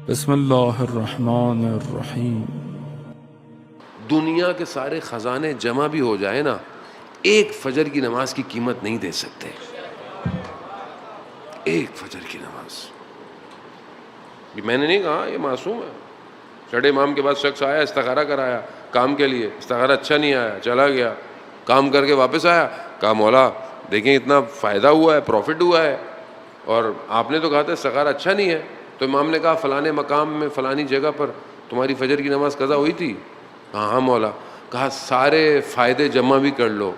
بسم اللہ الرحمن الرحیم۔ دنیا کے سارے خزانے جمع بھی ہو جائے نا، ایک فجر کی نماز کی قیمت نہیں دے سکتے۔ ایک فجر کی نماز، یہ میں نے نہیں کہا، یہ معصوم ہے۔ چھٹے امام کے بعد شخص آیا، استخارہ کرایا کام کے لیے، استخارہ اچھا نہیں آیا، چلا گیا، کام کر کے واپس آیا، کہا مولا دیکھیں اتنا فائدہ ہوا ہے، پروفٹ ہوا ہے، اور آپ نے تو کہا تھا استخارہ اچھا نہیں ہے۔ تو امام نے کہا فلانے مقام میں فلانی جگہ پر تمہاری فجر کی نماز قضا ہوئی تھی؟ کہا ہاں مولا۔ کہا سارے فائدے جمع بھی کر لو،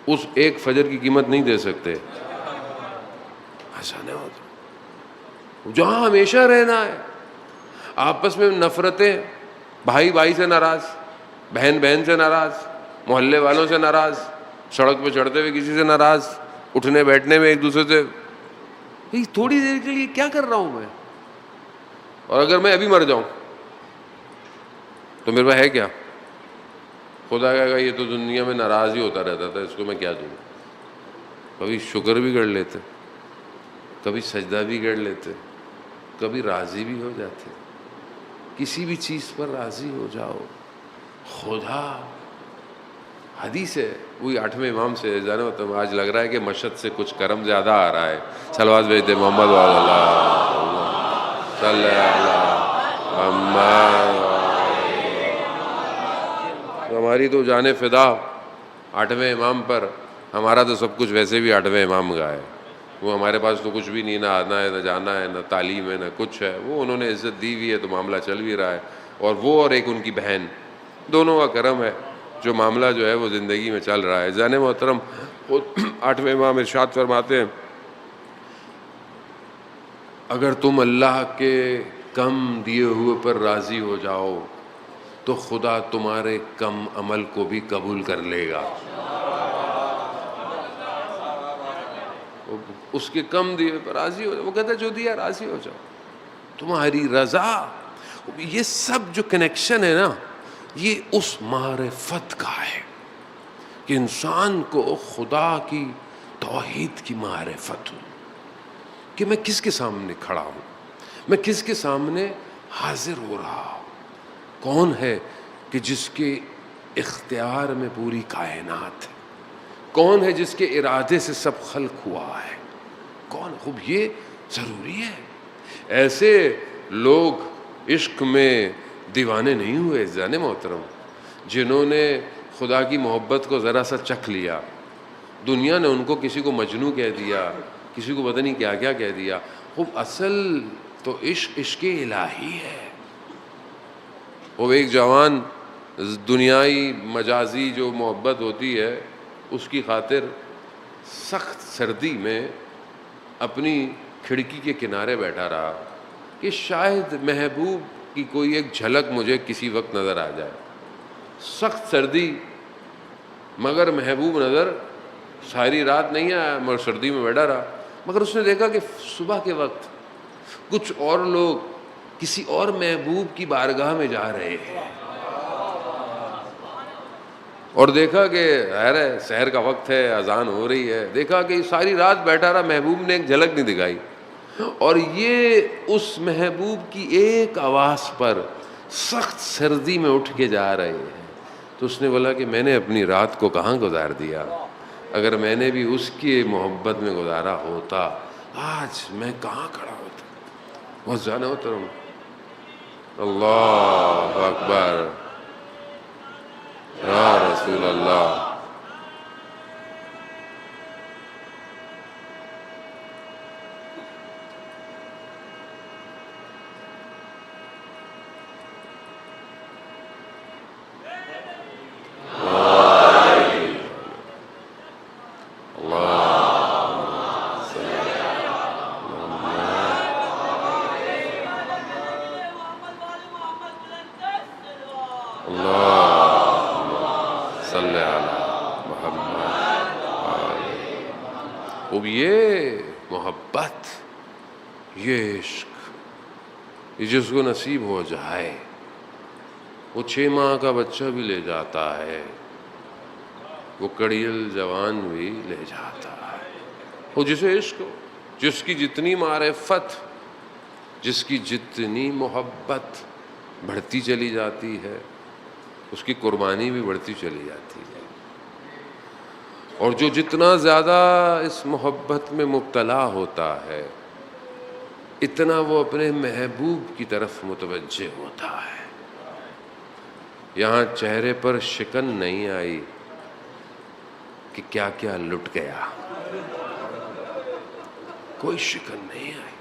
اس ایک فجر کی قیمت نہیں دے سکتے۔ ایسا نہیں ہوتا، جہاں ہمیشہ رہنا ہے۔ آپس میں نفرتیں، بھائی بھائی سے ناراض، بہن بہن سے ناراض، محلے والوں سے ناراض، سڑک پہ چڑھتے ہوئے کسی سے ناراض، اٹھنے بیٹھنے میں ایک دوسرے سے، یہ تھوڑی دیر کے لیے کیا کر رہا ہوں میں؟ اور اگر میں ابھی مر جاؤں تو میرے پاس ہے کیا؟ خدا کہے گا یہ تو دنیا میں ناراض ہی ہوتا رہتا تھا، اس کو میں کیا دوں؟ کبھی شکر بھی کر لیتے، کبھی سجدہ بھی کر لیتے، کبھی راضی بھی ہو جاتے۔ کسی بھی چیز پر راضی ہو جاؤ۔ خدا، حدیث ہے وہی 8ویں امام سے جانے ہوتا ہے، آج لگ رہا ہے کہ مشہد سے کچھ کرم زیادہ آ رہا ہے، صلوات بھیجتے محمد والا اللہ صلی اللہ محمد۔ ہماری تو جان فدا 8ویں امام پر، ہمارا تو سب کچھ ویسے بھی 8ویں امام کا ہے۔ وہ ہمارے پاس تو کچھ بھی نہیں، نہ آنا ہے نہ جانا ہے، نہ تعلیم ہے نہ کچھ ہے، وہ انہوں نے عزت دی ہوئی ہے تو معاملہ چل بھی رہا ہے، اور وہ اور ایک ان کی بہن، دونوں کا کرم ہے جو معاملہ جو ہے وہ زندگی میں چل رہا ہے۔ جان محترم، خود 8ویں امام ارشاد فرماتے ہیں اگر تم اللہ کے کم دیے ہوئے پر راضی ہو جاؤ تو خدا تمہارے کم عمل کو بھی قبول کر لے گا۔ اس کے کم دیے پر راضی ہو جاؤ، وہ کہتا ہے جو دیا راضی ہو جاؤ، تمہاری رضا۔ یہ سب جو کنیکشن ہے نا، یہ اس معرفت کا ہے کہ انسان کو خدا کی توحید کی معرفت ہو، کہ میں کس کے سامنے کھڑا ہوں، میں کس کے سامنے حاضر ہو رہا ہوں، کون ہے کہ جس کے اختیار میں پوری کائنات ہے، کون ہے جس کے ارادے سے سب خلق ہوا ہے، کون؟ خوب یہ ضروری ہے۔ ایسے لوگ عشق میں دیوانے نہیں ہوئے جان محترم جنہوں نے خدا کی محبت کو ذرا سا چکھ لیا، دنیا نے ان کو کسی کو مجنوں کہہ دیا، کسی کو پتہ نہیں کیا کیا کہہ دیا۔ خوب اصل تو عشق الہی ہے۔ وہ ایک جوان دنیائی مجازی جو محبت ہوتی ہے اس کی خاطر سخت سردی میں اپنی کھڑکی کے کنارے بیٹھا رہا کہ شاید محبوب کی کوئی ایک جھلک مجھے کسی وقت نظر آ جائے۔ سخت سردی، مگر محبوب نظر ساری رات نہیں آیا، مگر سردی میں بیٹھا رہا۔ مگر اس نے دیکھا کہ صبح کے وقت کچھ اور لوگ کسی اور محبوب کی بارگاہ میں جا رہے ہیں، اور دیکھا کہ ہے سحر کا وقت ہے، اذان ہو رہی ہے، دیکھا کہ ساری رات بیٹھا رہا، محبوب نے ایک جھلک نہیں دکھائی، اور یہ اس محبوب کی ایک آواز پر سخت سردی میں اٹھ کے جا رہے ہیں۔ تو اس نے بولا کہ میں نے اپنی رات کو کہاں گزار دیا، اگر میں نے بھی اس کی محبت میں گزارا ہوتا آج میں کہاں کھڑا ہوتا۔ بہت جانا ہوتا ہوں۔ اللہ اکبر یا رسول اللہ۔ اب یہ محبت، یہ عشق، یہ جس کو نصیب ہو جائے وہ 6 ماہ کا بچہ بھی لے جاتا ہے، وہ کڑیل جوان بھی لے جاتا ہے۔ وہ جسے عشق ہو، جس کی جتنی معرفت، جس کی جتنی محبت بڑھتی چلی جاتی ہے اس کی قربانی بھی بڑھتی چلی جاتی ہے، اور جو جتنا زیادہ اس محبت میں مبتلا ہوتا ہے اتنا وہ اپنے محبوب کی طرف متوجہ ہوتا ہے۔ یہاں چہرے پر شکن نہیں آئی کہ کیا کیا لٹ گیا، کوئی شکن نہیں آئی۔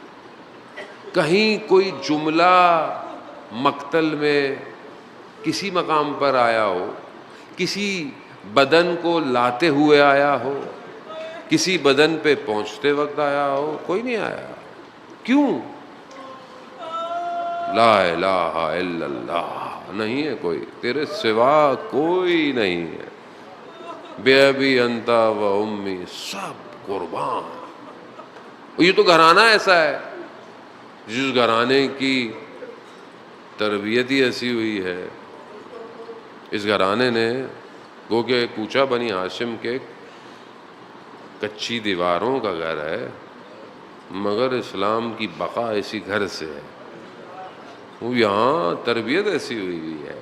کہیں کوئی جملہ مقتل میں کسی مقام پر آیا ہو، کسی بدن کو لاتے ہوئے آیا ہو، کسی بدن پہ پہنچتے وقت آیا ہو، کوئی نہیں آیا۔ کیوں؟ لا الہ الا اللہ، نہیں ہے کوئی، تیرے سوا کوئی نہیں ہے۔ بے ابی انتا و امی، سب قربان۔ یہ تو گھرانہ ایسا ہے جس گھرانے کی تربیت ہی ایسی ہوئی ہے۔ اس گھرانے نے گو کہ کوچہ بنی ہاشم کے کچی دیواروں کا گھر ہے، مگر اسلام کی بقا اسی گھر سے ہے۔ وہ یہاں تربیت ایسی ہوئی ہے۔